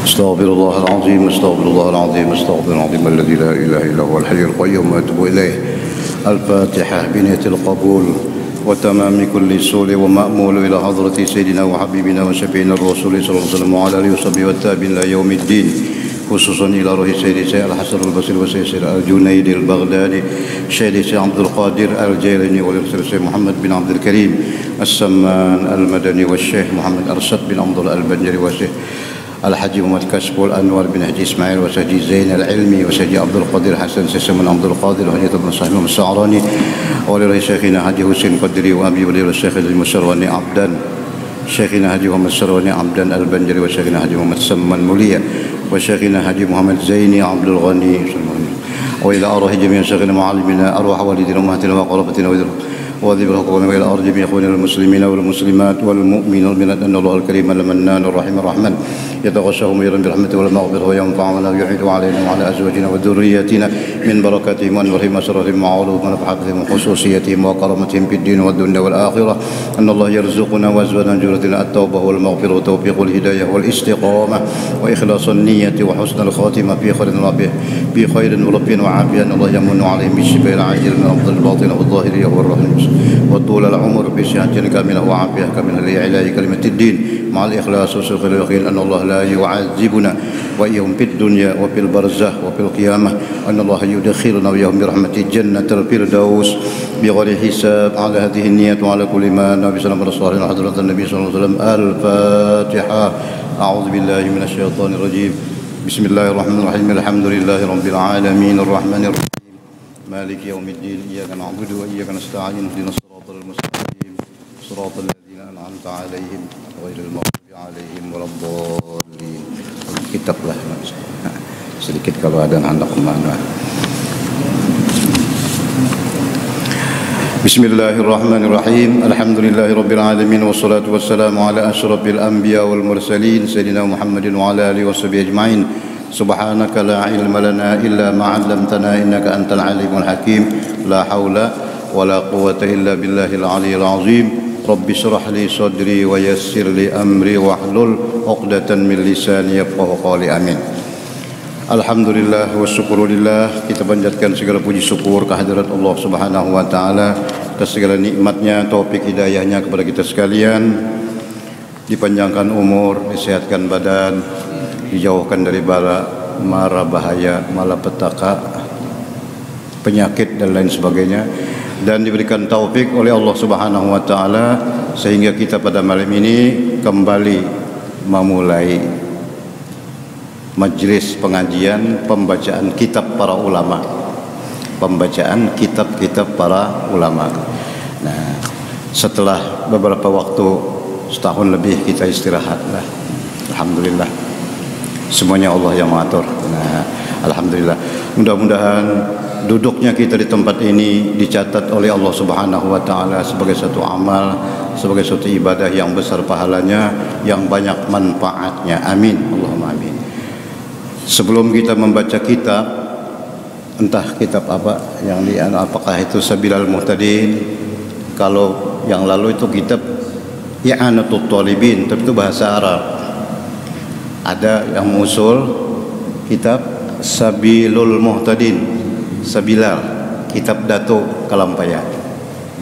استغفر الله العظيم استغفر الله العظيم استغفر العظيم الذي لا اله الا هو الحي القيوم واتوب اليه. الفاتحه بنية القبول وتمام كل سول ومأمول الى حضرة سيدنا وحبيبنا وشفيعنا الرسول صلى الله عليه وسلم وعلى اله وصحبه والتابعين الى يوم الدين، خصوصا الى روح سيدي سيد الحسن البصري وسيدي الجنيد البغدادي سيدي سيد عبد القادر الجيلاني والرسول سيد محمد بن عبد الكريم السمان المدني والشيخ محمد أرشد بن عبد الله البنجري والشيخ الحاج محمد كسب الأنور بن حجي إسماعيل وسيدي زين العلمي وسيدي عبد القادر حسن سيسم بن عبد القادر وحجة بن صاحب السعراني ولرئيس شيخنا حجي حسين قدري وأبي ولي الشيخ المسرواني عبدا شيخنا حجي محمد السرواني عبدا البنجري وشيخنا حجي محمد سمان مولية وشيخنا حجي محمد زيني عبد الغني وإلى أرواح جميع شيخنا معلمنا أرواح والدنا وأمهاتنا وقرابتنا وذي بالحقوق وإلى أرض جميع إخواننا المسلمين والمسلمات والمؤمنين والمؤمنات أن الله الكريم المنان الرحيم الرحمن يتغشاهم يرم برحمته والمغفرة وينفعنا ويعيد علينا وعلى أزواجنا وذرياتنا من بركاتهم وأنوارهم وأسرارهم وعلوم ونفحاتهم وخصوصياتهم وكرامتهم في الدين والدنيا والآخرة أن الله يرزقنا وأزواجنا جورتنا التوبة والمغفرة وتوفيق الهداية والاستقامة وإخلاص النية وحسن الخاتمة في خير ورب وعافية أن الله يمن عليهم بالشفاء العاجل من أفضل الباطن والظاهرية والرحمة وطول العمر بصحة كاملة وعافية كاملة لإعلاء كلمة الدين مع الإخلاص والصدق واليقين أن الله لا يعذبنا وإياهم في الدنيا وفي البرزخ وفي القيامة أن الله يدخلنا وإياهم برحمة جنة الفردوس بغير حساب. على هذه النية وعلى كل ما النبي صلى الله عليه وسلم حضرة النبي صلى الله عليه وسلم. الفاتحة. أعوذ بالله من الشيطان الرجيم. بسم الله الرحمن الرحيم. الحمد لله رب العالمين الرحمن الرحيم مالك يوم الدين إياك نعبد وإياك نستعين اهدنا الصراط المستقيم صراط الذين أنعمت عليهم غير المغضوب عليهم ولا الضالين. Kitablah sedikit keadaan anak mana. Bismillahirrahmanirrahim. Alhamdulillahi rabbil alamin wassalatu wassalamu ala asyrafil anbiya wal mursalin sayyidina Muhammadin wa ala alihi washabihi ajmain. Subhanaka la ilma lana illa ma 'allamtana innaka antal alimul hakim. La haula wala quwwata illa billahil aliyyil azim. Rabbi shrah li sadri wa yassir li amri wahlul 'uqdatan min lisani yafqahu qawli. Amin. Alhamdulillah wa syukurillah. Kita panjatkan segala puji syukur kehadirat Allah Subhanahu wa taala atas segala nikmatnya, taufik hidayahnya kepada kita sekalian. Dipanjangkan umur, disehatkan badan, dijauhkan dari mara bahaya, malapetaka, penyakit dan lain sebagainya, dan diberikan taufik oleh Allah Subhanahu wa taala sehingga kita pada malam ini kembali memulai majlis pengajian pembacaan kitab para ulama, pembacaan kitab-kitab para ulama. Nah, setelah beberapa waktu, setahun lebih kita istirahat lah. Alhamdulillah, semuanya Allah yang mengatur. Nah, alhamdulillah. Mudah-mudahan duduknya kita di tempat ini dicatat oleh Allah Subhanahu wa taala sebagai satu amal, sebagai satu ibadah yang besar pahalanya, yang banyak manfaatnya. Amin. Allahumma amin. Sebelum kita membaca kitab, entah kitab apa yang apakah itu Sabilal Muhtadin, kalau yang lalu itu kitab I'anatul Talibin, tapi itu bahasa Arab. Ada yang mengusul kitab Sabilul Muhtadin, Sabilal, kitab Dato Kalampaya.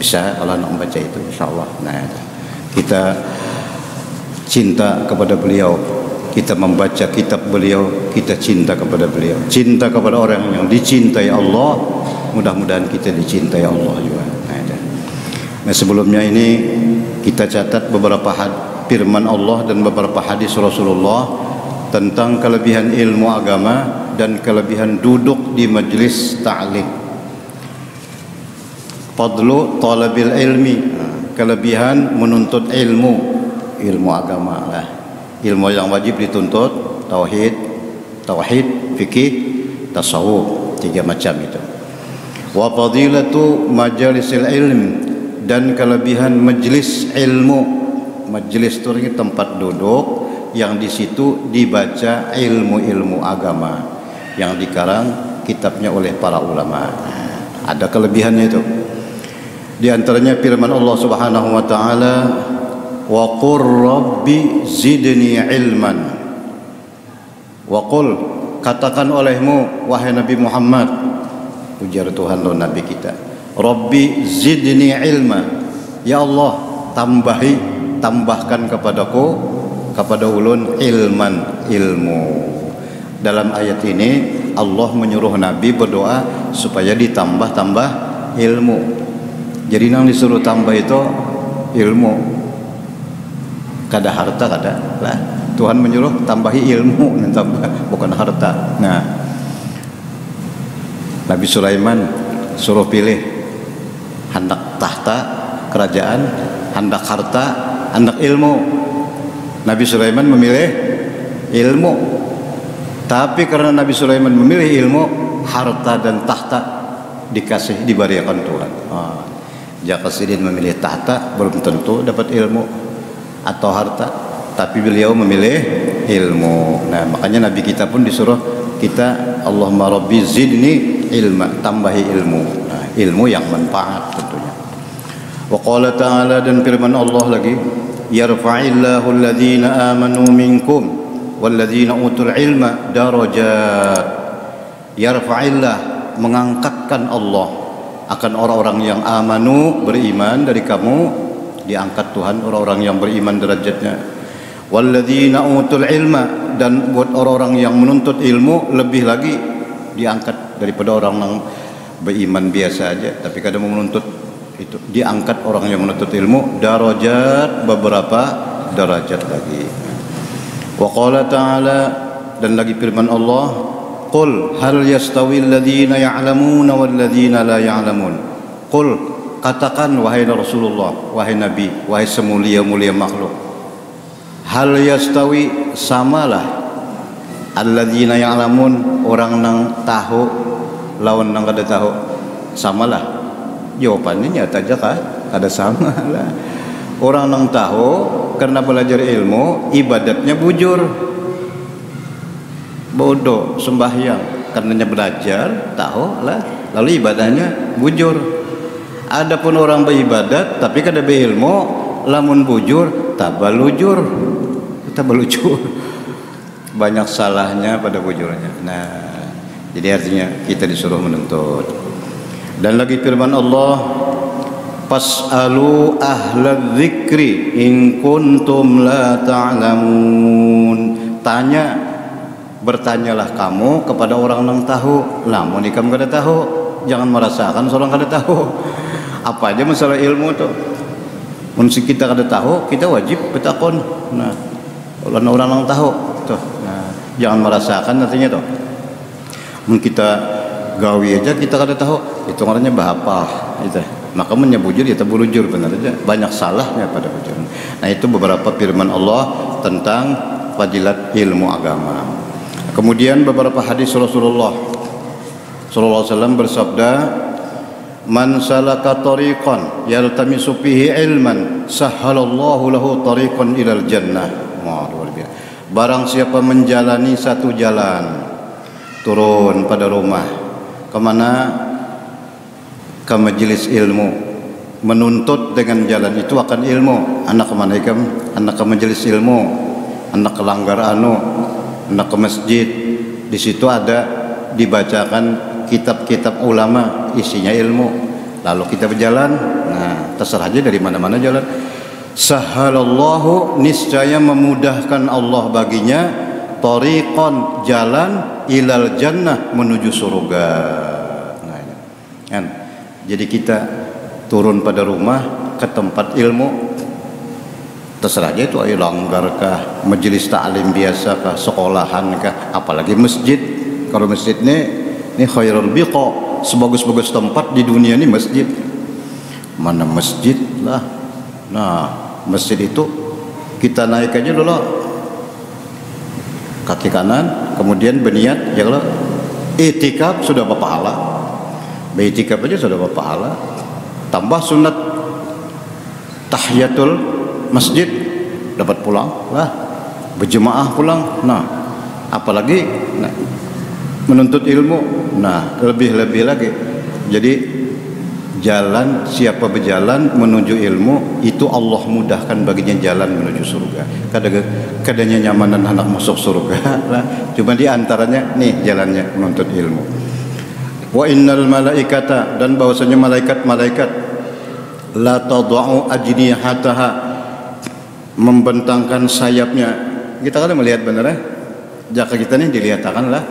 Bisa kalau nak membaca itu, insyaallah. Nah, kita cinta kepada beliau, kita membaca kitab beliau, kita cinta kepada beliau. Cinta kepada orang yang dicintai Allah, mudah-mudahan kita dicintai Allah juga. Nah, sebelumnya ini kita catat beberapa firman Allah dan beberapa hadis Rasulullah tentang kelebihan ilmu agama dan kelebihan duduk di majlis ta'lim. Fadlu talabil ilmi, kelebihan menuntut ilmu agama lah. Ilmu yang wajib dituntut, tauhid, fikih, tasawuf, 3 macam itu. Wa fadilatu majalisil ilm, dan kelebihan majlis ilmu. Majlis itu tempat duduk yang di situ dibaca ilmu-ilmu agama yang dikarang kitabnya oleh para ulama. Ada kelebihannya itu. Di antaranya firman Allah Subhanahu wa taala, wa qur rabbi zidni ilman. Wa qul, katakan olehmu wahai Nabi Muhammad, ujar Tuhan lo Nabi kita, Rabbi zidni ilma, ya Allah tambahkan kepada ulun ilman, ilmu. Dalam ayat ini Allah menyuruh Nabi berdoa supaya ditambah ilmu. Jadi yang disuruh tambah itu ilmu, kada harta kada lah. Tuhan menyuruh tambahi ilmu, tambah bukan harta. Nah, Nabi Sulaiman suruh pilih hendak tahta kerajaan, hendak harta, hendak ilmu. Nabi Sulaiman memilih ilmu. Tapi karena Nabi Sulaiman memilih ilmu, harta dan tahta diberikan Tuhan. Jika Sidin memilih tahta, belum tentu dapat ilmu atau harta, tapi beliau memilih ilmu. Nah, makanya Nabi kita pun disuruh kita, Allahumma Rabbi zidni ilma, tambahi ilmu. Nah, ilmu yang manfaat tentunya. Wa qala ta'ala, dan firman Allah lagi, yarfa'illahu alladhina amanu minkum walladhina utul ilma darajat. Yarfa'illah, mengangkatkan Allah akan orang-orang yang amanu, beriman dari kamu, diangkat Tuhan orang-orang yang beriman derajatnya. Walladzina utul ilma, dan buat orang-orang yang menuntut ilmu lebih lagi diangkat daripada orang yang beriman biasa aja tapi kadang menuntut itu, diangkat orang yang menuntut ilmu darajat, beberapa derajat lagi. Wa qala ta'ala, dan lagi firman Allah, qul hal yastawi alladhina ya'lamuna walladzina la ya'lamun. Qul, katakan wahai Rasulullah, wahai Nabi, wahai semulia-mulia makhluk, hal yastawi, samalah alladzina ya'lamun, orang nang tahu lawan nang kada tahu, samalah. Jawabannya nyata aja kah? Ada sama lah. Orang nang tahu karena belajar ilmu, ibadatnya bujur, bodoh sembahyang karenanya belajar tahu lah, lalu ibadahnya bujur. Adapun orang beribadat tapi kada berilmu, lamun bujur tabalujur, banyak salahnya pada bujurnya. Nah, jadi artinya kita disuruh menuntut. Dan lagi firman Allah, fas'alu ahla dzikri in kuntum la ta'lamun. Bertanyalah kamu kepada orang yang tahu. Lamun ikam kada tahu, jangan merasakan seorang kada tahu. Apa aja masalah ilmu tuh. Mun kita kada tahu, kita wajib bertakon. Nah, orang yang tahu tuh. Nah, jangan merasakan artinya tuh. Mun kita gawi aja kita kada tahu, itu namanya bahapa itu. Maka menyebujur ya tabulujur, benar aja. Banyak salahnya pada bujur. Nah, itu beberapa firman Allah tentang fadilat ilmu agama. Kemudian beberapa hadis Rasulullah sallallahu alaihi wasallam bersabda, man salaka tariqan yaltamisu fihi ilman sahhalallahu lahu tariqan ilal jannah. Barang siapa menjalani satu jalan, turun pada rumah, kemana? Ke majelis ilmu, menuntut dengan jalan itu akan ilmu. Anak kemana ikam? Anak ke majelis ilmu, anak ke langgar anak ke masjid. Di situ ada dibacakan kitab-kitab ulama, isinya ilmu. Lalu kita berjalan, nah terserah aja dari mana-mana jalan. Sahhalallahu, niscaya memudahkan Allah baginya, tariqan, jalan, ilal jannah, menuju surga. Nah, kan? Jadi kita turun pada rumah ke tempat ilmu, terserah aja itu ayo langgar kah, majelis taklim biasa kah, sekolahan kah, apalagi masjid. Kalau masjid ini khairul biqa, sebagus-bagus tempat di dunia ini masjid. Mana masjid lah. Nah, masjid itu kita naik aja dulu kaki kanan, kemudian berniat ya Allah, itikaf sudah berpahala. Itikaf aja sudah berpahala. Tambah sunat tahiyatul masjid, dapat pulang lah, berjemaah pulang. Nah, apalagi menuntut ilmu, nah lebih-lebih lagi. Jadi jalan, siapa berjalan menuju ilmu itu Allah mudahkan baginya jalan menuju surga. Kadangnya nyamanan anak masuk surga lah. Cuma di antaranya nih jalannya menuntut ilmu. Wa innal malaikata, dan bahwasanya malaikat-malaikat la tadau ajnihataha, membentangkan sayapnya. Kita kan melihat benar ya, jaka kita nih dilihatkan lah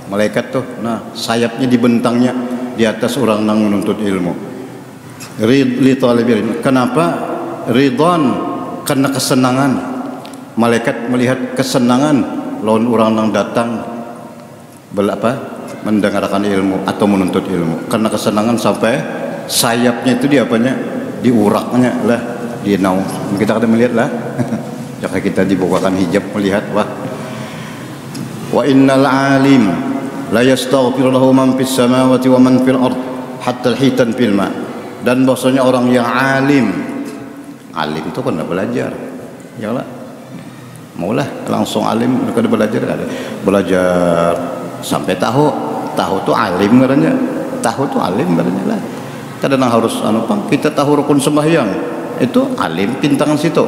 malaikat tuh, nah sayapnya dibentangnya di atas orang yang menuntut ilmu. Li talibil ilmu. Kenapa? Ridwan, karena kesenangan. Malaikat melihat kesenangan lawan orang yang datang mendengarkan ilmu atau menuntut ilmu. Karena kesenangan sampai sayapnya itu diapanya? Diuraknya lah, di naung. Kita akan melihat lah. Jika kita dibukakan hijab melihat, wah. Wa innal alim la yastaghfiru lahu man fis samawati wa man fil ard hatta al-hitan fil ma'. Dan bahwasanya orang yang alim itu kan belajar, ya lah, maulah langsung alim kada belajar sampai tahu tuh alim katanya, tahu tuh alim katanya lah. Kadang harus kita tahu rukun sembahyang itu alim pintangan situ.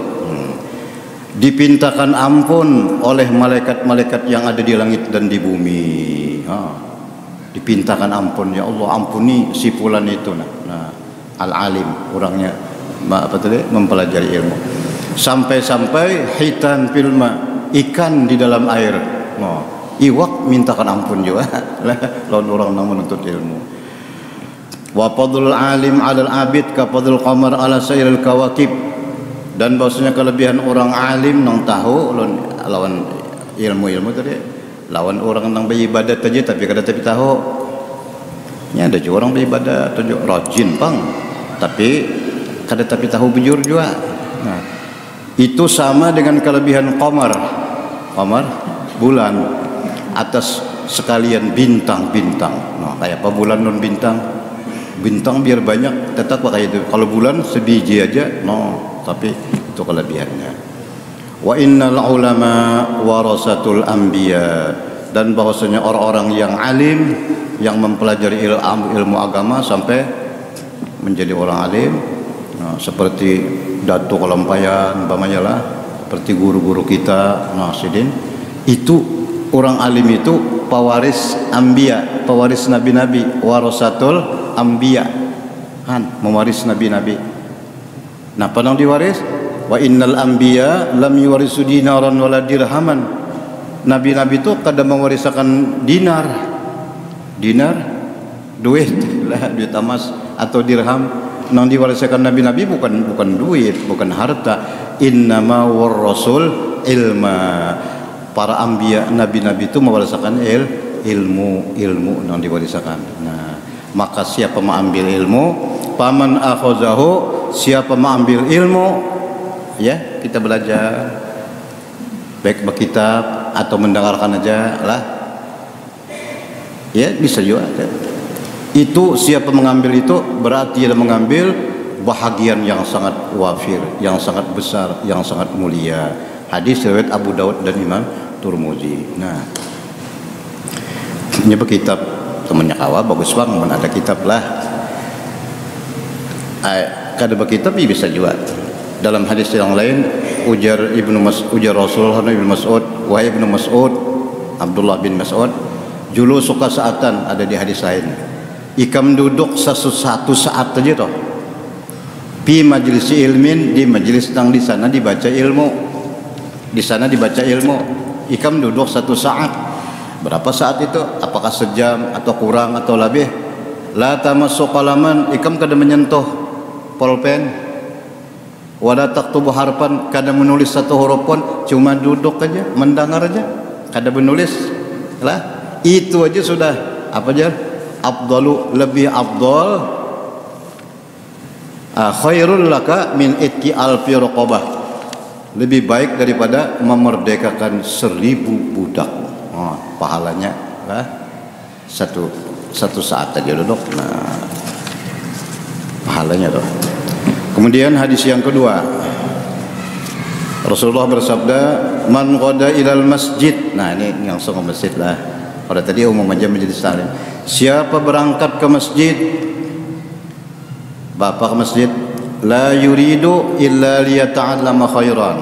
Dipintakan ampun oleh malaikat-malaikat yang ada di langit dan di bumi. Dipintakan ampun, ya Allah ampuni si fulan itu. Nah, al-alim orangnya mempelajari ilmu. Sampai-sampai hitan filma, ikan di dalam air. Iwak mintakan ampun juga lawan orang yang menuntut ilmu. Wa fadlul alim 'alal 'abid ka fadlul qamar 'ala sairil kawakib. Dan bahwasanya kelebihan orang alim nang tahu lawan ilmu tadi, lawan orang nang beribadat aja tapi kada tahu. Nya ada juga orang beribadat tujuh rajin pang, tapi kada tahu bujur juga. Nah, itu sama dengan kelebihan qamar bulan atas sekalian bintang-bintang. Nah, kayak apa bulan non bintang biar banyak tetap kayak itu. Kalau bulan sebiji aja, tapi itu kelebihannya. Wa innal ulama warasatul anbiya, dan bahwasanya orang-orang yang alim yang mempelajari ilmu agama sampai menjadi orang alim, seperti Datuk Kalampayan umpamanya lah, seperti guru-guru kita Nasidin, itu orang alim itu pewaris anbiya, pewaris nabi-nabi, warasatul anbiya, mewaris nabi-nabi. Nah, padang diwaris, wa innal anbiya lam yuwarisu dinaran wala dirhaman. Nabi-nabi itu kada mewariskan dinar, duit lah, duit emas atau dirham. Nang diwariskan nabi-nabi bukan duit, bukan harta. Innama warasul ilma. Para anbiya, nabi-nabi itu mewariskan ilmu nang diwariskan. Nah, maka siapa mengambil ilmu, paman akhazahu, siapa mengambil ilmu, ya kita belajar baik berkitab atau mendengarkan aja lah, ya bisa juga. Itu siapa mengambil itu berarti dia mengambil bahagian yang sangat wafir, yang sangat besar, yang sangat mulia. Hadis riwayat Abu Daud dan Imam Turmuzi. Nah, ini kitab temannya kawa bagus bang, mana ada kitab lah. Kada berkitab bisa juga. Dalam hadis yang lain ujar Rasulullah Ibnu Mas'ud, wahai Ibnu Mas'ud, Abdullah bin Mas'ud, julu suka saatan, ada di hadis lain. Ikam duduk satu saat aja toh. Pi majlis ilmin, di majlis tang di sana dibaca ilmu. Di sana dibaca ilmu. Ikam duduk satu saat. Berapa saat itu? Apakah sejam atau kurang atau lebih? La tamassu qalaman, ikam kada menyentuh pulpen. Wala taktubu harfan, kada menulis satu huruf pun, cuma duduk aja, mendengar aja, kada menulis. Lah, itu aja sudah apa aja? Afdalu, lebih afdal, khairul laka min itqi alfi raqabah, lebih baik daripada memerdekakan 1000 budak. Pahalanya lah satu saat aja duduk, nah pahalanya tuh. Kemudian hadis yang kedua, Rasulullah bersabda, man qada ilal masjid. Nah, ini langsung ke masjid lah. Pada tadi umum aja menjadi salim. Siapa berangkat ke masjid, bapak ke masjid, la yuridu illa liyata'allama khairan,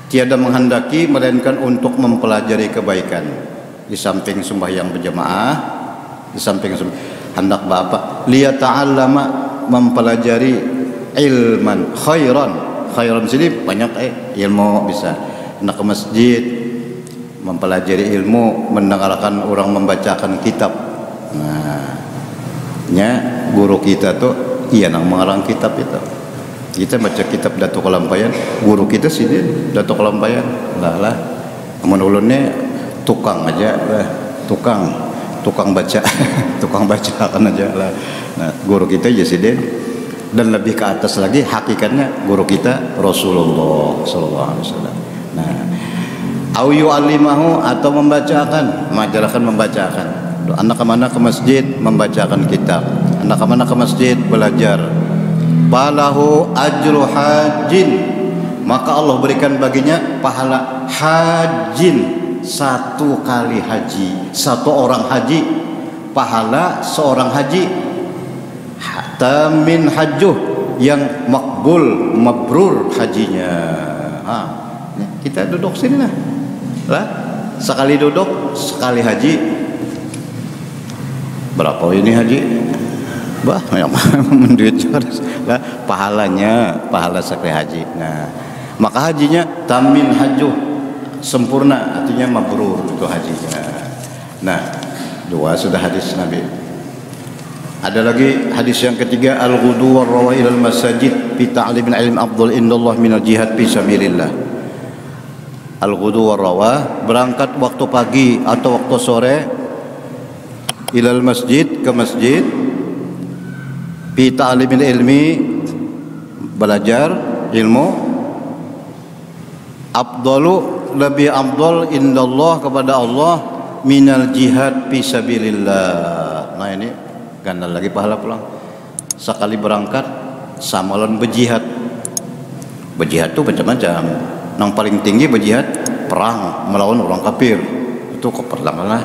tiada menghendaki melainkan untuk mempelajari kebaikan. Di samping sembahyang berjamaah, di samping hendak bapak liyata'allama, mempelajari ilman khairan. Khairan sini banyak ilmu, bisa hendak ke masjid mempelajari ilmu, mendengarkan orang membacakan kitab. Nah, guru kita tuh nang mengarang kitab itu. Kita baca kitab Datuk Kalampayan, guru kita sini Datuk Kalampayan. Lah, amun ulunnya tukang aja lah, tukang baca, tukang bacakan aja lah. Nah, guru kita aja sini. Dan lebih ke atas lagi hakikatnya guru kita Rasulullah sallallahu alaihi wasallam. Nah, au yu'allimahu, atau membacakan, mengajarkan membacakan. Anak kemana ke masjid membacakan kitab, anak kemana ke masjid belajar. Falahu ajru hajin, maka Allah berikan baginya pahala hajin, satu kali haji, satu orang haji, pahala seorang haji. Tamin hajjuh, yang makbul mabrur hajinya. Kita duduk sini lah, sekali duduk sekali haji. Berapa ini haji? Bah, yang menduit lah, pahala sekali haji. Nah, maka hajinya tamin hajjuh, sempurna, artinya mabrur itu hajinya. Nah, dua sudah hadis Nabi. Ada lagi hadis yang ketiga, al-ghudu war-rawa ilal masajid fi ta'lim al-ilm afdal indallah minal jihad fi sabilillah. Al-ghudu war-rawa, berangkat waktu pagi atau waktu sore, ilal masjid, ke masjid, fi ta'lim ilmi, belajar ilmu, afdalu, lebih afdal indallah, kepada Allah, minal jihad fi sabilillah. Nah, ini ganda lagi pahala pulang. Sekali berangkat samalan berjihad. Berjihad tuh macam-macam. Yang paling tinggi berjihad perang melawan orang kafir. Itu pertama lah.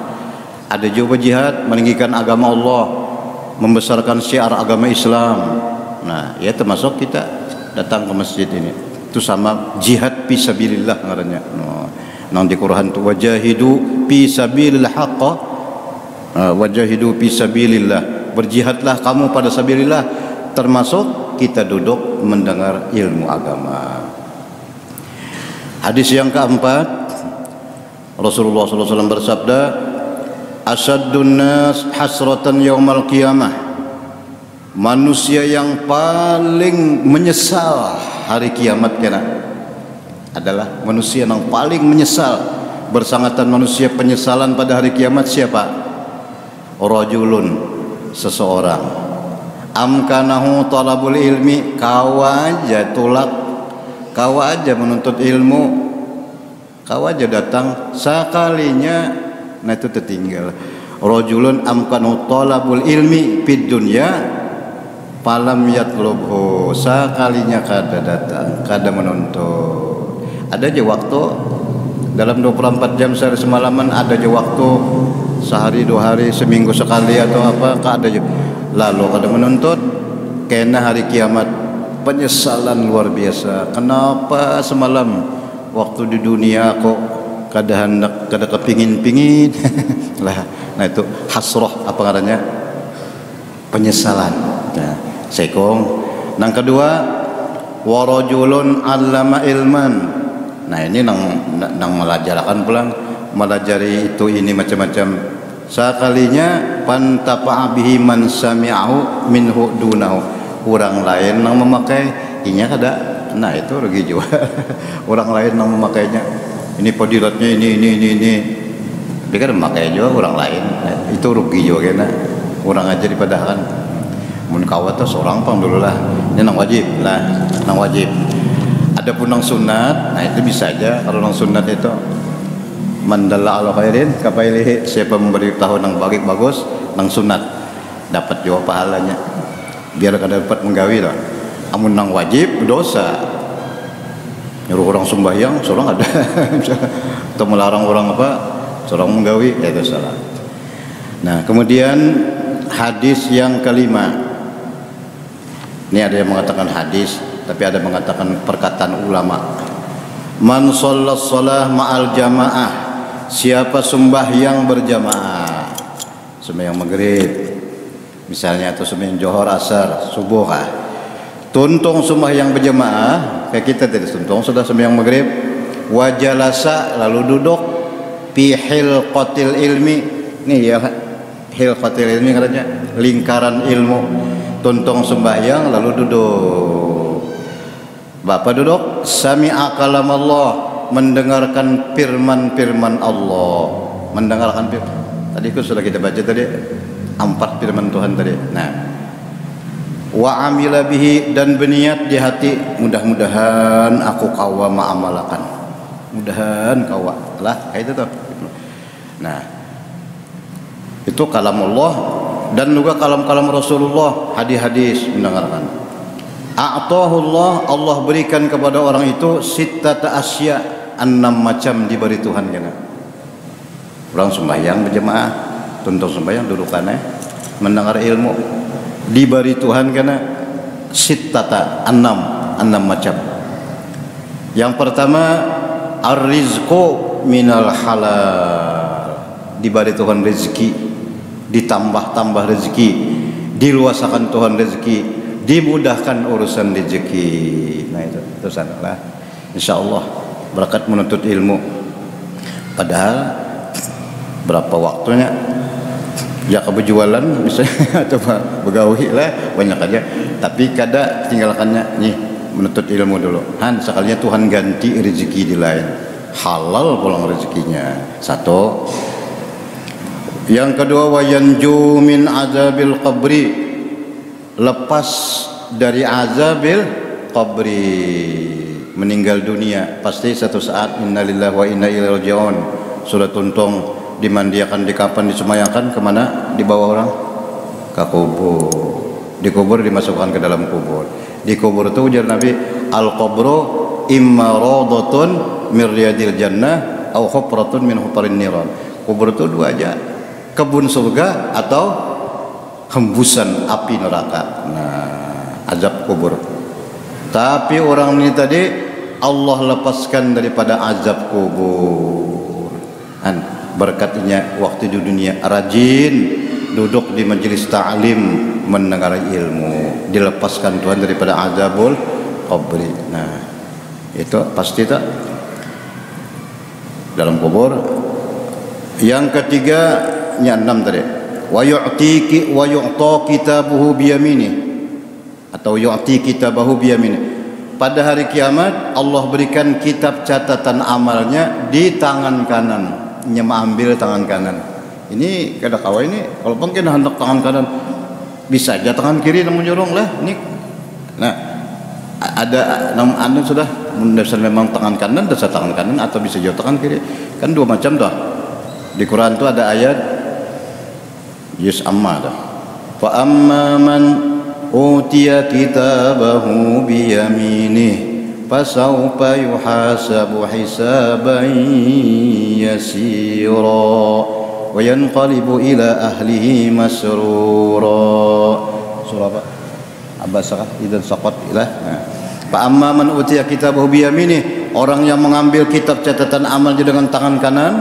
Ada juga berjihad meninggikan agama Allah, membesarkan syiar agama Islam. Nah, ya termasuk kita datang ke masjid ini. Itu sama jihad fi sabilillah ngarannya. Nang di Quran tu wajahidu fi sabilillah haqqa. Wajahidu fi sabilillah, berjihadlah kamu pada sabilillah, termasuk kita duduk mendengar ilmu agama. Hadis yang keempat, Rasulullah SAW bersabda, asaddun nas hasratan yaumal qiyamah, manusia yang paling menyesal hari kiamat kena adalah manusia yang paling menyesal. Bersangatan manusia penyesalan pada hari kiamat siapa? Rajulun, seseorang, amkanahu talabul ilmi, kawaja tulak, kawaja menuntut ilmu, kawaja datang sekalinya, nah itu tertinggal. Rajulun amkanahu talabul ilmi fid dunya falam yatlubhu, sekalinya kada datang, kada menuntut. Ada aja waktu dalam 24 jam sehari semalaman, ada aja waktu sehari dua hari seminggu sekali atau apa, kada aja. Lalu kada menuntut, kena hari kiamat penyesalan luar biasa. Kenapa semalam waktu di dunia kok kada hendak, kada kepingin-pingin lah. Nah itu hasroh, apa katanya, penyesalan. Nah, sekong. Yang kedua, warajulun allama ilman. Nah ini nang melajarkan pulang, melajari itu ini macam-macam. Sekalinya pantapa'a bihi man sami'ahu minhu dunahu, orang lain nang memakai inya kada. Nah itu rugi juga. Orang lain nang memakainya, ini podilatnya ini tapi kan memakai juga orang lain. Nah, itu rugi juga kena. Orang aja dipadakan mun kawat tuh seorang pang dulu lah, ini nang wajib lah, nang wajib. Adapun nang sunat, nah itu bisa aja. Kalau nang sunat itu mandalla ala khairin kapailihi, siapa memberi tahu nang bagus nang sunat dapat juga pahalanya, biar kada dapat menggawi lah. Amun nang wajib dosa, nyuruh orang sembahyang seorang ada atau melarang orang apa seorang menggawi, ya itu salah. Nah kemudian hadis yang kelima, Ini ada yang mengatakan hadis, tapi ada mengatakan perkataan ulama. Man shallas shalah ma'al jamaah, siapa sembahyang berjamaah, sembahyang maghrib misalnya, atau sembahyang johor, asar, subuh, tuntung sembahyang berjamaah kayak kita tadi, tuntung sudah sembahyang maghrib, wajalasa lalu duduk, fi hilqatil ilmi, nih ya hilqatil ilmi katanya, lingkaran ilmu, tuntung sembahyang lalu duduk. Bapak duduk, sami'a kalam Allah, mendengarkan firman-firman Allah, mendengarkan tadi itu sudah kita baca tadi 4 firman Tuhan tadi. Nah, wa amila bihi, dan berniat di hati, mudah-mudahan aku kawa ma'amalakan, mudahan kawa lah, kayak itu tuh. Nah, itu kalam Allah, dan juga kalam-kalam Rasulullah, hadis-hadis mendengarkan. A'tahullah, Allah berikan kepada orang itu sittata asya, 6 macam diberi Tuhan kena. Orang sembahyang berjamaah, tuntung sembahyang dudukannya, mendengar ilmu, diberi Tuhan kena sittata, 6 macam. Yang pertama, ar-rizqu minal halal, diberi Tuhan rezeki, ditambah-tambah rezeki, diluasakan Tuhan rezeki, dimudahkan urusan rezeki. Nah itu sanalah, insyaallah berkat menuntut ilmu. Padahal berapa waktunya ya keberjualan misalnya atau begawi lah banyak aja, tapi kada tinggalkannya nih menuntut ilmu dulu. Sekalinya Tuhan ganti rezeki di lain, halal pulang rezekinya. Satu. Yang kedua, wayanju min azabil qabri, lepas dari azabil qabri, meninggal dunia pasti satu saat innalillahi wa inna ilaihi raji'un, sudah tuntung dimandiakan, di kapan, disemayangkan kemana? Dibawa orang ke kubur, dikubur, dimasukkan ke dalam kubur. Di kubur itu ujar Nabi, al qabru imma rawdatun min riyadil jannah au hufratun min hufarin niran. Kubur itu 2 aja, kebun surga atau hembusan api neraka. Nah, azab kubur. Tapi orang ini tadi Allah lepaskan daripada azab kubur. Berkatnya waktu di dunia rajin duduk di majelis ta'lim, mendengar ilmu, dilepaskan Tuhan daripada azabul qabri. Nah, itu pasti tak dalam kubur. Yang ketiga, yang 6 tadi, wa yu'ta kitabahu biyamini, atau yu'ti kitabahu biyamini. Pada hari kiamat Allah berikan kitab catatan amalnya di tangan kanan, ambil tangan kanan. Ini kada kawa ini, kalau mungkin hendak tangan kanan bisa aja tangan kiri namun nyurung lah ini. Nah, ada anda sudah mendasar memang tangan kanan, dasar tangan kanan, atau bisa juga tangan kiri, kan 2 macam dah. Di Quran itu ada ayat Yus amma dah. Fa amma man utiya kitabahu biyaminih fasawfa yuhasabu hisaban yasira wa yanqalibu ila ahlihi masrura. Surah apa? Abasah idzan saqat ilah. Fa amma man utiya kitabahu biyaminih, orang yang mengambil kitab catatan amalnya dengan tangan kanan,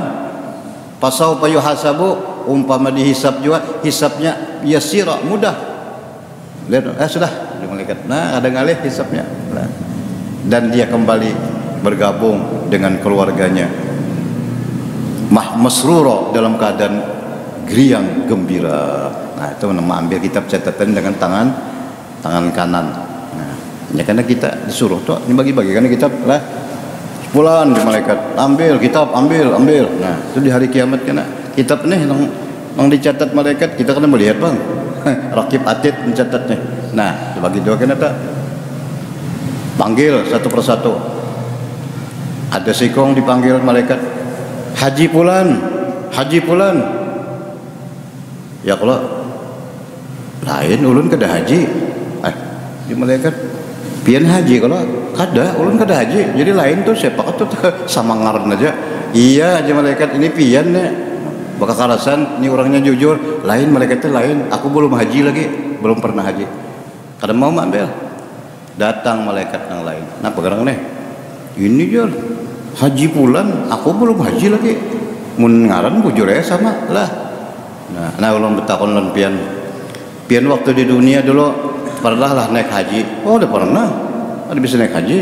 pasau payu hasabu, umpama dihisab juga, hisabnya yasira, mudah. Lihat, sudah malaikat. Nah, ada ngalih hisabnya. Nah, dan dia kembali bergabung dengan keluarganya. Masrura, dalam keadaan geriang gembira. Nah, itu mengambil kitab catatan dengan tangan kanan. Nah, ya karena kita disuruh tuh ini bagi-bagi karena kitab lah. Pulang di malaikat, ambil kitab, ambil. Nah, itu di hari kiamat kena kitab nih yang dicatat malaikat, kita kena melihat bang. Rakib atid mencatatnya. Nah, dibagi 2 kena tak? Panggil satu persatu. Ada sikong dipanggil malaikat, Haji Fulan. Ya kalau lain ulun kada haji, di malaikat pian haji, kalau kada ulun kada haji, jadi lain tuh siapa tuh sama ngaran aja. Iya aja malaikat ini pian nih, bakal kalasan ini orangnya jujur, lain malaikatnya lain, aku belum haji lagi, belum pernah haji. Kada mau ambil. Datang malaikat yang lain. Nah pegarang nih. Ini jual haji pulan, aku belum haji lagi. Mun ngaran bujur ya sama lah. Nah ulun betakon lan pian waktu di dunia dulu pernah lah naik haji. Oh udah pernah. Ada bisa naik haji.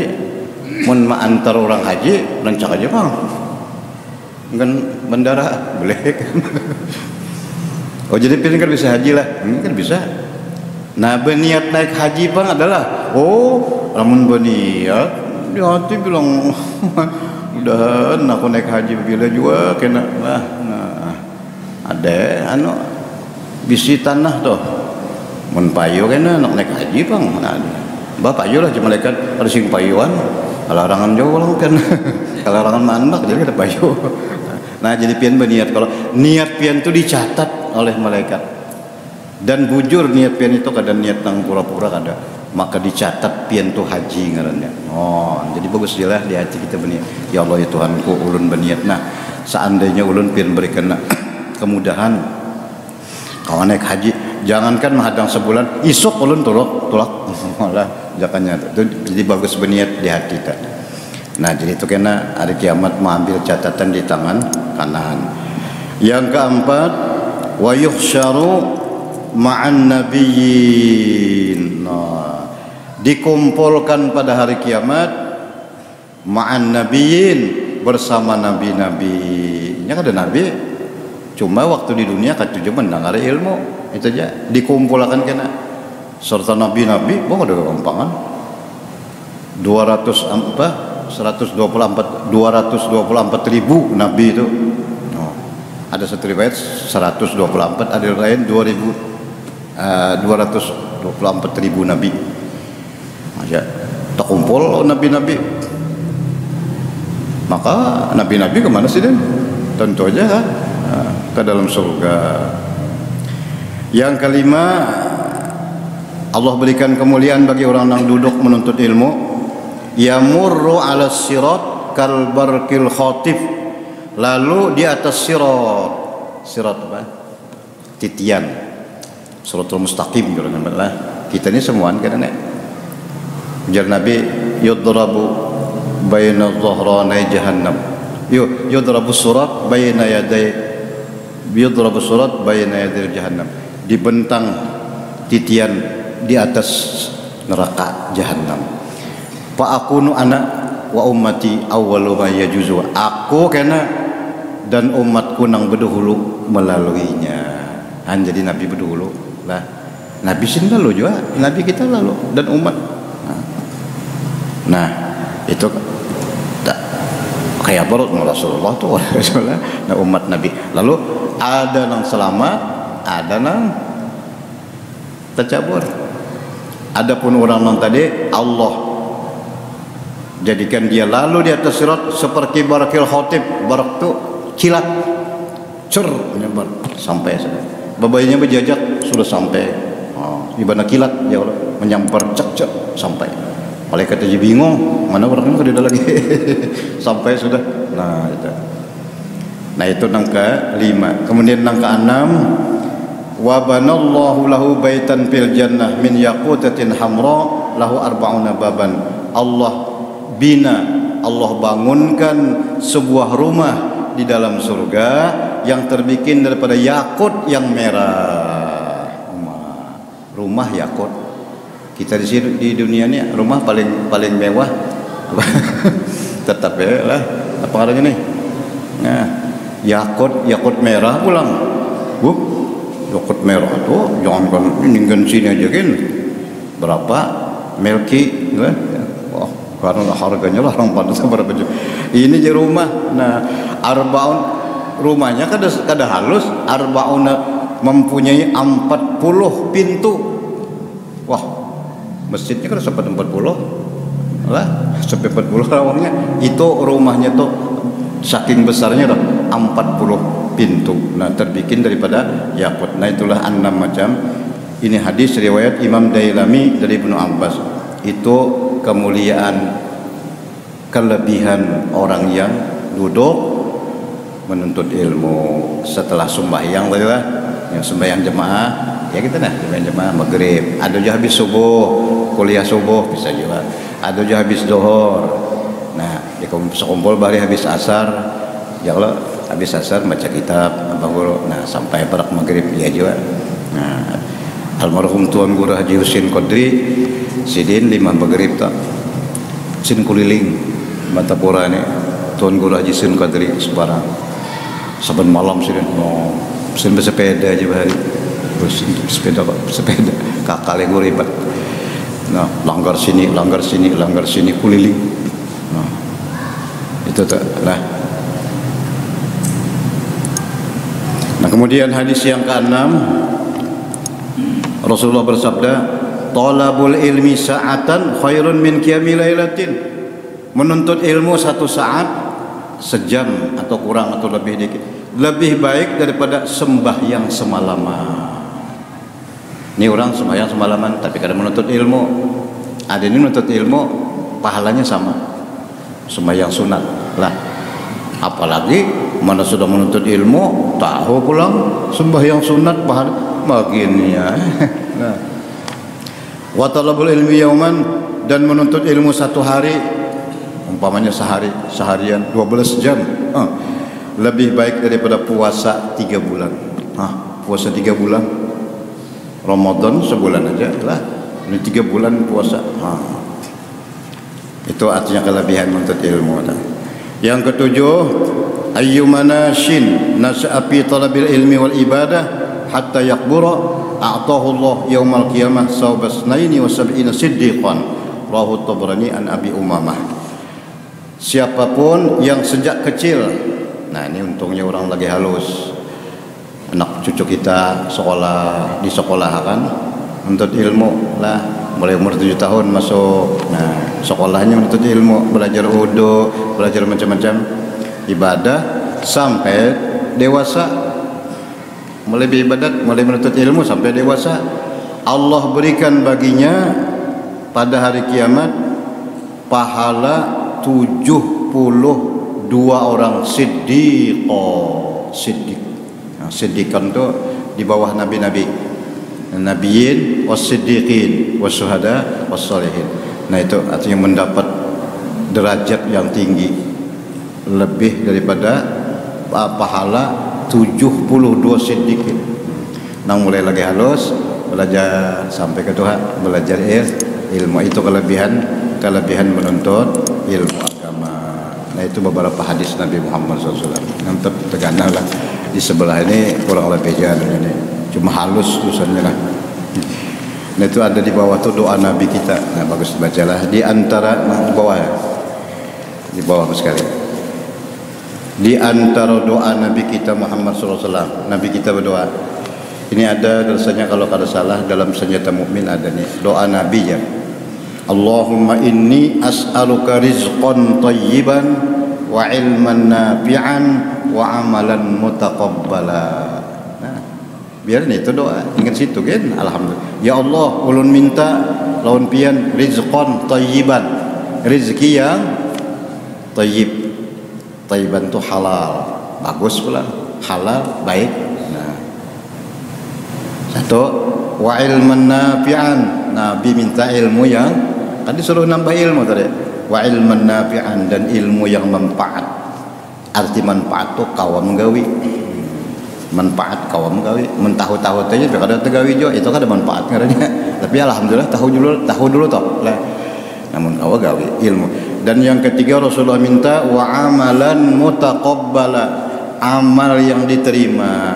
Mun ma antar orang haji rancak aja bang. Kan bandara boleh. Oh jadi pian kan bisa haji lah. Ini kan bisa. Nah berniat naik haji bang adalah ramun berniat di hati bilang udah aku naik haji bila juga kena lah. Nah ada bisi tanah tuh mun payu kena nak naik haji bang. Nah bapak payu lah cuma malaikat harus sing payuan larangan jauh lah kan. Kalau larangan mandak jadi ada payu. Nah jadi pian berniat, kalau niat pian itu dicatat oleh malaikat. Dan bujur niat pian itu kadang niat nang pura-pura kada, maka dicatat pian tu haji ngarannya. Jadi bagus jelas di hati kita berniat. Ya Allah ya Tuhanku, ulun berniat. Nah, seandainya ulun pian berikan kemudahan kawan naik haji, jangankan menghadang sebulan, isuk ulun tulak malah jakannya. Jadi bagus berniat di hati kita. Nah, jadi itu kena hari kiamat mengambil catatan di tangan kanan. Yang keempat, wa yuhsyaru ma'an nabiyyin. Dikumpulkan pada hari kiamat ma'an nabiyyin, bersama nabi-nabi. Nya ada nabi, cuma waktu di dunia katuju mendengar ilmu itu aja. Dikumpulkan kena serta nabi-nabi, ada gampangan 224 ribu nabi itu. Ada satu riwayat 124, ada lain 224 ribu nabi. Aja tak kumpul nabi-nabi. Maka nabi-nabi kemana sih dan? Tentu aja kan ke dalam surga. Yang kelima, Allah berikan kemuliaan bagi orang yang duduk menuntut ilmu. Yamurru ala sirat kal barqil khatif. Lalu di atas sirat apa? Titian. Siratul mustaqim gitu lah. Kita ini semuaan kan nek. Ujar Nabi, yudrabu baina dhahranai jahannam. Yudrabu surat baina yaday jahannam. Dibentang titian di atas neraka jahannam. Fa akunu ana wa ummati awwalu ma yajuzu. Aku kena dan umatku nang berdahulu melaluinya. Jadi Nabi berdahulu lah. Nabi sin lalu juga, Nabi kita lalu dan umat. Nah, itu kayak berut Rasulullah tuh nah, umat Nabi. Lalu ada nang selamat, ada nang tercabur. Adapun orang nang tadi Allah jadikan dia lalu di atas sirat seperti barakil khotib. Barak tu kilat menyebar sampai babaynya berjajak sudah sampai ibadah kilat ya Allah menyambar cek sampai. Malaikat aja bingung mana orangnya ke lagi sampai sudah. Nah itu nang ke-5. Kemudian nang ke-6, wa banallahu lahu baitan fil jannah min yaqutatin hamra lahu arba'una baban. Allah bangunkan sebuah rumah di dalam surga yang terbikin daripada yakut yang merah. Rumah yakut. Kita di sini di dunia ini rumah paling mewah tetap ya lah apa namanya nih. Nah, yakut merah pulang. Yakut merah tuh jangan kan ini sini aja kan berapa milki kan. Karena harganya lah orang pantas berapa juta. Ini je rumah. Nah, arbaun rumahnya kada halus. Arbaun mempunyai 40 pintu. Wah, masjidnya kan sampai 40 lah, sampai 40 rawangnya. Itu rumahnya tuh saking besarnya tuh 40 pintu. Nah, terbikin daripada yakut. Nah, itulah 6 macam. Ini hadis riwayat Imam Dailami dari Ibnu Abbas. Itu kemuliaan, kelebihan orang yang duduk menuntut ilmu setelah sembahyang tadi lah. yang sembahyang jemaah ya kita nah sembahyang jemaah maghrib, ada juga habis subuh kuliah subuh bisa juga, ada juga habis zuhur. Nah kumpul bari habis asar ya kalau habis asar baca kitab abang guru, nah sampai perak maghrib dia juga. Nah almarhum Tuan Guru Haji Husin Qadri sidin 5 maghrib tak sin kuliling Matapura ini Tuan Guru Haji Husin Qadri sebarang saban malam sidin mau sin bersepeda aja hari sepeda kakak guru ribet. Nah langgar sini kuliling. Nah itu tak lah. Nah kemudian hadis yang ke-6 Rasulullah bersabda, "Talabul ilmi sa'atan khairun min qiyami lailatin." Menuntut ilmu 1 saat, sejam atau kurang atau lebih dikit, lebih baik daripada sembahyang semalaman. Ini orang sembahyang semalaman tapi kadang menuntut ilmu. Ada ini menuntut ilmu pahalanya sama sembahyang sunat lah. Apalagi mana sudah menuntut ilmu tahu pulang sembahyang sunat pahala begini ya. Nah, wa talabul ilmi yauman, dan menuntut ilmu 1 hari, umpamanya seharian 12 jam, lebih baik daripada puasa 3 bulan. Puasa 3 bulan, Ramadan sebulan aja lah, ini 3 bulan puasa. Itu artinya kelebihan menuntut ilmu. Yang ke-7, ayyumana shin nas'a fi talabil ilmi wal ibadah hatta yakbura a'tahu Allah yaumal qiyamah sawbas 72 siddiqan, rawahu Tabrani an Abi Umamah. Siapapun yang sejak kecil, nah ini untungnya orang lagi halus, anak cucu kita sekolah di sekolah kan menuntut ilmu lah, mulai umur 7 tahun masuk. Nah sekolahnya menuntut ilmu, belajar wudu, belajar macam-macam ibadah sampai dewasa, mulai beribadat, mulai menuntut ilmu sampai dewasa. Allah berikan baginya pada hari kiamat pahala 72 orang siddiq. Nah, siddiqan itu di bawah nabi-nabi, nabiyin was-siddiqin was-syuhada was-shalihin. Nah itu artinya mendapat derajat yang tinggi, lebih daripada pahala 72 siddiqin. Nang mulai lagi halus belajar sampai ke Tuhan, belajar ilmu. Itu kelebihan menuntut ilmu agama. Nah itu beberapa hadis Nabi Muhammad SAW. Nanti teganlah di sebelah ini kurang lebih jalan ini, cuma halus tulisannya lah. Nah itu ada di bawah tuh doa Nabi kita. Nah bagus bacalah di antara bawah ya, di bawah sekali. Di antara doa Nabi kita Muhammad SAW, Nabi kita berdoa. Ini ada rasanya kalau kada salah dalam senjata mukmin ada nih doa Nabi ya. Allahumma inni as'aluka rizqan thayyiban wa ilman nafi'an wa amalan mutaqabbala. Nah, biar itu doa ingat situ kan. Alhamdulillah. Ya Allah, ulun minta lawan pian rizqan thayyiban, rezeki yang thayyib. Thayyiban itu halal, bagus pula, halal baik. Nah, satu wa ilman nafi'an, Nabi minta ilmu yang tadi suruh nambah ilmu tadi, wa ilman nafi'an, dan ilmu yang manfaat. Arti manfaat tu kawam gawi, manfaat kawam gawi, mentahu-tahu saja kada tegawi jo, itu kada manfaat ngarannya. Tapi alhamdulillah tahu dulu toh lah. Namun kau gawi ilmu. Dan yang ketiga Rasulullah minta wa amalan mutaqabbala, amal yang diterima.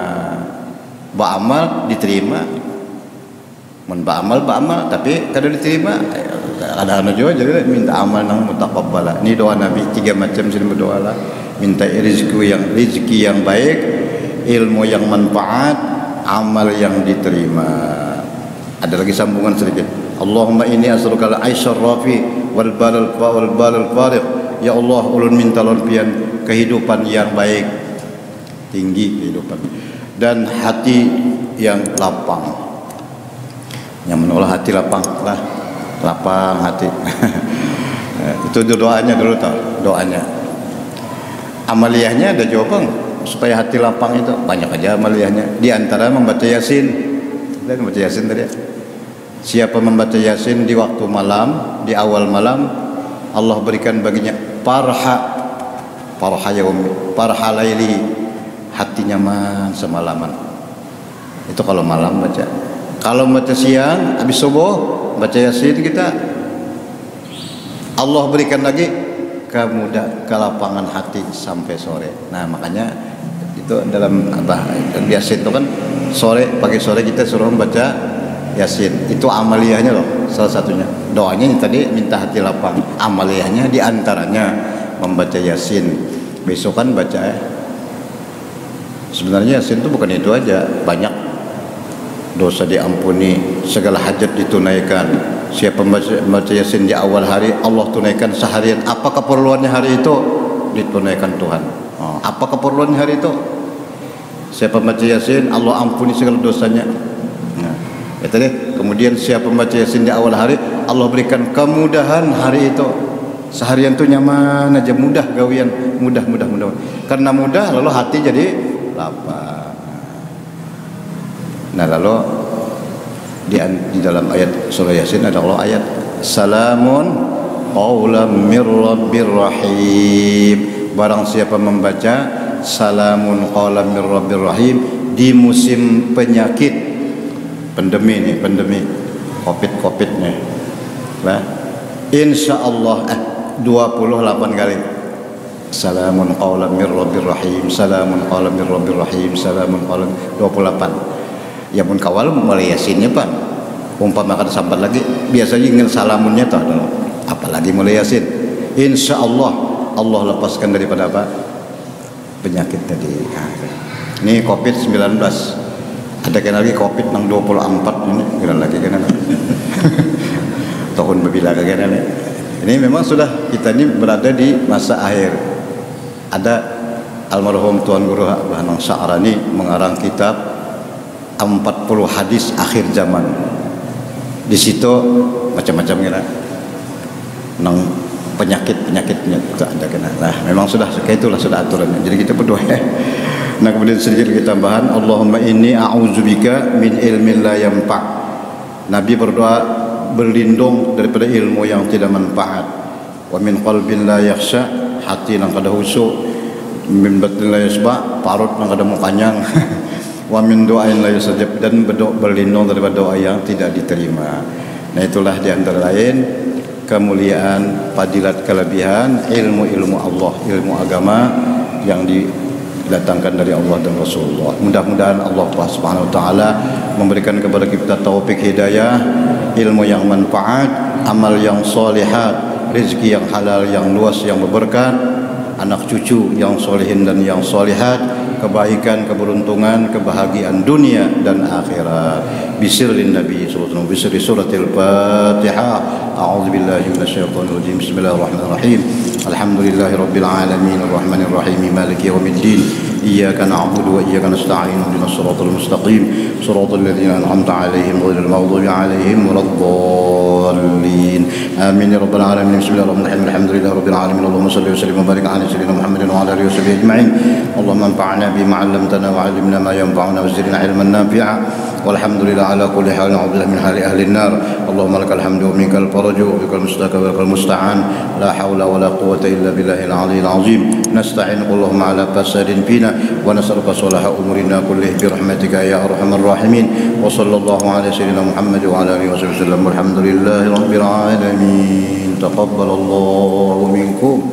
Ba'amal diterima, mun ba'amal tapi kada diterima, ada juga jadi minta amal yang mutaqabbala. Ini doa Nabi 3 macam sini berdoa lah, minta rezeki yang baik, ilmu yang manfaat, amal yang diterima. Ada lagi sambungan sedikit. Allahumma inni as'aluka al-'aisha ar-rafi wal balal fariq. Ya Allah, ulun minta lawan pian kehidupan yang baik, tinggi kehidupan, dan hati yang lapang. Yang menolak hati lapang lah, lapang hati. Itu doanya dulu tau, doanya. Amaliyahnya ada jawaban. supaya hati lapang itu banyak aja amaliyahnya. Di antara membaca Yasin. Dan membaca Yasin tadi ya. Siapa membaca Yasin di waktu malam, di awal malam, Allah berikan baginya parha yaumi, parha laili, hati nyaman semalaman. Itu kalau malam baca. Kalau baca siang habis subuh baca Yasin kita, Allah berikan lagi kelapangan hati sampai sore. Nah, makanya itu dalam Yasin itu kan pagi sore kita suruh membaca Yasin. Itu amaliyahnya loh, salah satunya. Doanya tadi minta hati lapang. Amaliyahnya diantaranya membaca Yasin. Besok kan baca sebenarnya Yasin itu bukan itu aja, banyak dosa diampuni, segala hajat ditunaikan. Siapa membaca Yasin di awal hari, Allah tunaikan seharian. Apa keperluannya hari itu? Ditunaikan Tuhan. Apa keperluannya hari itu? Siapa membaca Yasin, Allah ampuni segala dosanya. Nah, itu deh. Kemudian siapa membaca Yasin di awal hari, Allah berikan kemudahan hari itu. Seharian tuh nyaman aja, mudah gawian, mudah. Karena mudah lalu hati jadi lapang. Nah, lalu di dalam ayat surah Yasin ada Allah ayat salamun qaulam mir rabbir rahim. Barang siapa membaca salamun qaulam mir rabbir rahim di musim penyakit, pandemi Covid nih. Nah, insyaallah 28 kali. Salamun qaulam mir rabbir rahim, salamun qaulam mir rabbir rahim, salamun qaulam 28. Ya pun kawal mulai Yasinnya pan. Umpama kata sambat lagi, biasanya ingin salamunnya tak ada. Apalagi mulai Yasin. Insyaallah Allah lepaskan daripada apa? Penyakit tadi. Ini Covid-19. Ada kan lagi Covid nang 24 ini, kira lagi kan. Tahun berbila kan. Ini memang sudah kita ini berada di masa akhir. Ada almarhum Tuan Guru Bahanang Sya'rani mengarang kitab 40 hadis akhir zaman. Di situ macam-macam kira. Nang penyakitnya ada kena. Nah, memang sudah itulah sudah aturannya. Jadi kita berdoa. Nah, kemudian sedikit kita tambahan, Allahumma inni a'udzubika min ilmin la yanfa'. Nabi berdoa berlindung daripada ilmu yang tidak manfaat, wa min qalbin la yakhsha, hati yang kada khusyuk, min batin la yasba, parut yang kada mukanyang, wa min doain la yustajab, dan berlindung daripada doa yang tidak diterima. Nah, itulah di antara lain kemuliaan, fadilat, kelebihan ilmu Allah, ilmu agama yang didatangkan dari Allah dan Rasulullah. Mudah-mudahan Allah Subhanahu wa taala memberikan kepada kita taufik hidayah, ilmu yang manfaat, amal yang solihat, rezeki yang halal, yang luas, yang berberkat, anak cucu yang solehin dan yang solihat, kebaikan, keberuntungan, kebahagiaan dunia dan akhirat. Bisirrin Nabi sallallahu alaihi wasallam, bisirri suratil Fatihah. A'udzubillahi minasyaitonir rajim. Bismillahirrahmanirrahim. Alhamdulillahirabbil alamin, arrahmanir rahim, maliki yaumiddin. Iyyaka na'budu wa iyyaka nasta'in. Ihdinas siratal mustaqim, siratal ladzina an'amta 'alaihim ghairil maghdubi 'alaihim waladdallin. Amin ya rabbal alamin. Bismillahirrahmanirrahim. Alhamdulillahirabbil alamin. Allahumma shalli wa sallim wa barik 'ala sayyidina Muhammadin wa 'ala alihi wa sahbihi ajma'in. Allahumma anfa'na bima 'allamtana wa 'allimna ma yanfa'una wa zidna 'ilman nafi'a. Walhamdulillah ala kulli halin, a'udzu min hali ahli an-nar. Allahumma lakal hamdu wa minkal faraju wa bikal mustaka wa lakal musta'an. La haula wa la quwwata illa billahil 'aliyyil 'azim. Nasta'in Allahumma ala fasadin fina wa nas'aluka salaha umurina kullih bi rahmatika ya arhamar rahimin. Wa sallallahu ala sayyidina Muhammad wa ala alihi wa sallam. Alhamdulillahi rabbil alamin. Taqabbalallahu minkum.